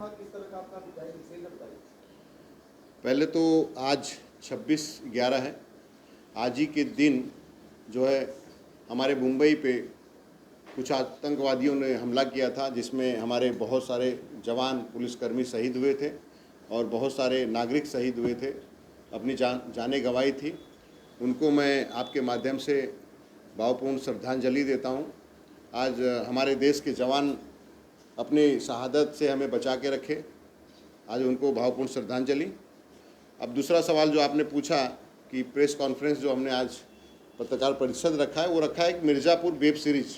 किस तरह का आपका विचार है, बताइए। पहले तो आज 26/11 है। आज ही के दिन जो है हमारे मुंबई पे कुछ आतंकवादियों ने हमला किया था, जिसमें हमारे बहुत सारे जवान पुलिसकर्मी शहीद हुए थे और बहुत सारे नागरिक शहीद हुए थे, अपनी जानें गंवाई थी। उनको मैं आपके माध्यम से भावपूर्ण श्रद्धांजलि देता हूँ। आज हमारे देश के जवान अपनी शहादत से हमें बचा के रखे, आज उनको भावपूर्ण श्रद्धांजलि। अब दूसरा सवाल जो आपने पूछा कि प्रेस कॉन्फ्रेंस जो हमने आज पत्रकार परिषद रखा है, वो रखा है एक मिर्ज़ापुर वेब सीरीज़।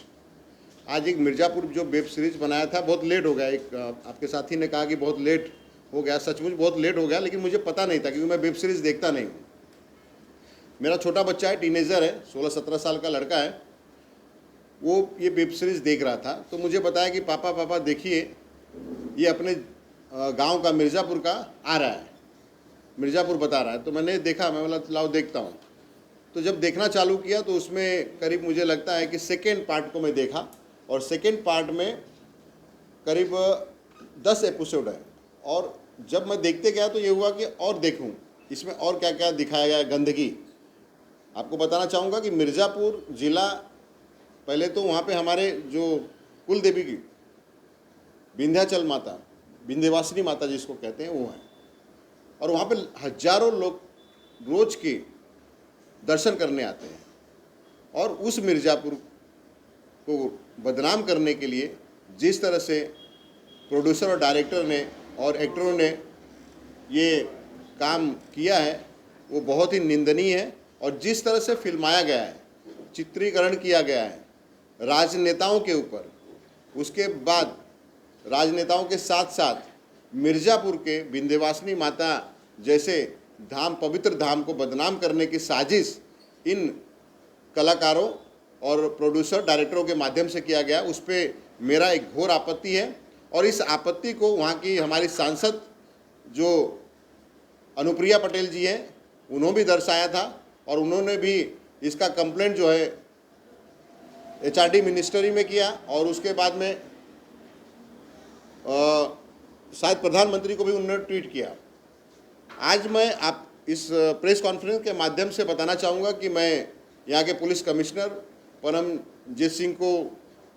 आज एक मिर्ज़ापुर जो वेब सीरीज़ बनाया था, बहुत लेट हो गया। एक आपके साथी ने कहा कि बहुत लेट हो गया, सचमुच बहुत लेट हो गया, लेकिन मुझे पता नहीं था क्योंकि मैं वेब सीरीज़ देखता नहीं हूँ। मेरा छोटा बच्चा है, टीनेजर है, 16-17 साल का लड़का है, वो ये वेब सीरीज़ देख रहा था, तो मुझे बताया कि पापा पापा देखिए, ये अपने गांव का मिर्ज़ापुर का आ रहा है, मिर्ज़ापुर बता रहा है। तो मैंने देखा, मैं बोला लाओ देखता हूँ। तो जब देखना चालू किया तो उसमें करीब मुझे लगता है कि सेकेंड पार्ट को मैं देखा, और सेकेंड पार्ट में करीब 10 एपिसोड है। और जब मैं देखते गया तो ये हुआ कि और देखूं इसमें और क्या क्या दिखाया गया है। गंदगी, आपको बताना चाहूँगा कि मिर्ज़ापुर ज़िला, पहले तो वहाँ पे हमारे जो कुल देवी की विंध्याचल माता, विंध्यवासिनी माता जिसको कहते हैं, वो है, और वहाँ पे हजारों लोग रोज के दर्शन करने आते हैं। और उस मिर्ज़ापुर को बदनाम करने के लिए जिस तरह से प्रोड्यूसर और डायरेक्टर ने और एक्टरों ने ये काम किया है, वो बहुत ही निंदनीय है। और जिस तरह से फिल्माया गया है, चित्रीकरण किया गया है राजनेताओं के ऊपर, उसके बाद राजनेताओं के साथ साथ मिर्ज़ापुर के विंध्यवासिनी माता जैसे धाम, पवित्र धाम को बदनाम करने की साजिश इन कलाकारों और प्रोड्यूसर डायरेक्टरों के माध्यम से किया गया, उस पर मेरा एक घोर आपत्ति है। और इस आपत्ति को वहाँ की हमारी सांसद जो अनुप्रिया पटेल जी हैं, उन्होंने भी दर्शाया था, और उन्होंने भी इसका कंप्लेंट जो है HRD मिनिस्ट्री में किया, और उसके बाद में शायद प्रधानमंत्री को भी उन्होंने ट्वीट किया। आज मैं आप इस प्रेस कॉन्फ्रेंस के माध्यम से बताना चाहूँगा कि मैं यहाँ के पुलिस कमिश्नर परमजीत सिंह को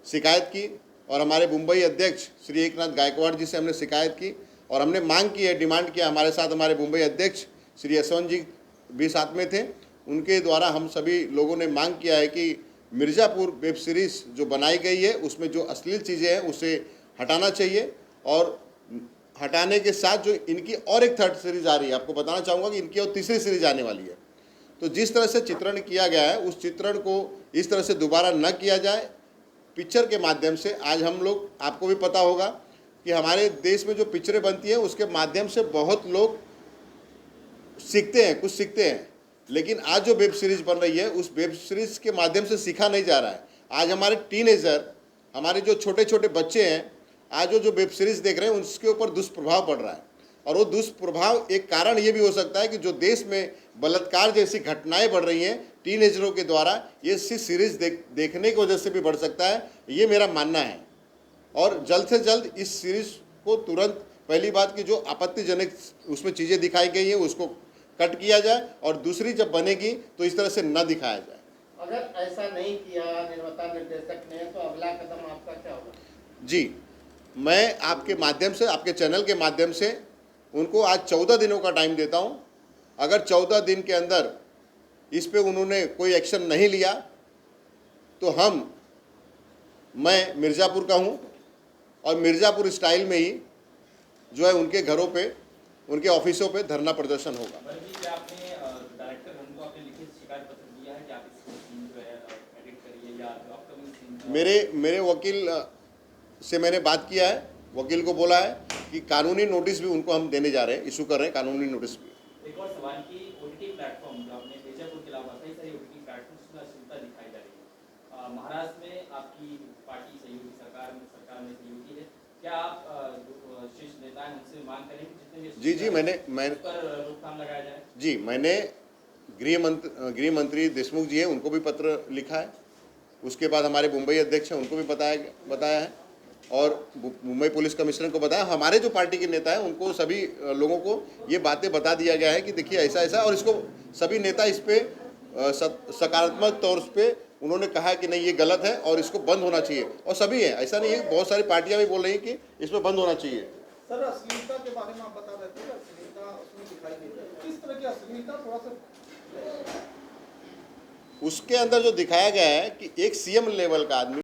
शिकायत की, और हमारे मुंबई अध्यक्ष श्री एकनाथ गायकवाड़ जी से हमने शिकायत की, और हमने मांग की है, डिमांड किया। हमारे साथ हमारे मुंबई अध्यक्ष श्री यशवंत जी भी साथ में थे, उनके द्वारा हम सभी लोगों ने मांग किया है कि मिर्ज़ापुर वेब सीरीज़ जो बनाई गई है, उसमें जो अश्लील चीज़ें हैं उसे हटाना चाहिए। और हटाने के साथ जो इनकी और एक थर्ड सीरीज़ आ रही है, आपको बताना चाहूँगा कि इनकी और तीसरी सीरीज़ आने वाली है। तो जिस तरह से चित्रण किया गया है, उस चित्रण को इस तरह से दोबारा न किया जाए। पिक्चर के माध्यम से आज हम लोग, आपको भी पता होगा कि हमारे देश में जो पिक्चरें बनती हैं उसके माध्यम से बहुत लोग सीखते हैं, कुछ सीखते हैं, लेकिन आज जो वेब सीरीज़ बन रही है उस वेब सीरीज़ के माध्यम से सीखा नहीं जा रहा है। आज हमारे टीनेजर, हमारे जो छोटे छोटे बच्चे हैं, आज वो जो वेब सीरीज़ देख रहे हैं उसके ऊपर दुष्प्रभाव पड़ रहा है। और वो दुष्प्रभाव, एक कारण ये भी हो सकता है कि जो देश में बलात्कार जैसी घटनाएं बढ़ रही हैं टीनेजरों के द्वारा, ये सीरीज़ देखने की वजह से भी बढ़ सकता है, ये मेरा मानना है। और जल्द से जल्द इस सीरीज़ को तुरंत, पहली बात कि जो आपत्तिजनक उसमें चीज़ें दिखाई गई हैं उसको कट किया जाए, और दूसरी जब बनेगी तो इस तरह से न दिखाया जाए। अगर ऐसा नहीं किया निर्माता निर्देशक ने, तो अगला कदम आपका क्या होगा? जी, मैं आपके माध्यम से, आपके चैनल के माध्यम से उनको आज 14 दिनों का टाइम देता हूं। अगर 14 दिन के अंदर इस पे उन्होंने कोई एक्शन नहीं लिया तो मैं मिर्ज़ापुर का हूं, और मिर्ज़ापुर स्टाइल में ही जो है उनके घरों पे, उनके ऑफिसों पे धरना प्रदर्शन होगा। मेरे वकील से मैंने बात किया है, वकील को बोला है कि कानूनी नोटिस भी उनको हम देने जा रहे हैं, इशू कर रहे हैं कानूनी नोटिस भी। एक और सवाल की ओटीटी प्लेटफॉर्म जो आपने मिर्ज़ापुर के अलावा कई सारे ओटीटी प्लेटफॉर्म्स में अश्लीलता दिखाई जा रही है। महाराष्ट्र में आपकी पार्टी सहयोगी सरकार में सहयोगी है, क्या आप शीर्ष नेता हैं उनसे मांग करेंगे जितने जी मैंने पर रोकथाम लगाया जाए? जी, मैंने गृह मंत्री देशमुख जी हैं, उनको भी पत्र लिखा है। उसके बाद हमारे मुंबई अध्यक्ष हैं, उनको भी बताया है। और मुंबई पुलिस कमिश्नर को बताया, हमारे जो पार्टी के नेता हैं उनको सभी लोगों को ये बातें बता दिया गया है कि देखिए ऐसा ऐसा, और इसको सभी नेता इस पे सकारात्मक तौर पे उन्होंने कहा कि नहीं ये गलत है और इसको बंद होना चाहिए। और सभी है, ऐसा नहीं है, बहुत सारी पार्टियां भी बोल रही हैं कि इसमें बंद होना चाहिए। सर अश्लीलता के बारे में आप बता रहे थे, अश्लीलता उसमें दिखाई देती है, किस तरह की अश्लीलता, थोड़ा सा उसके अंदर जो दिखाया गया है कि एक सीएम लेवल का आदमी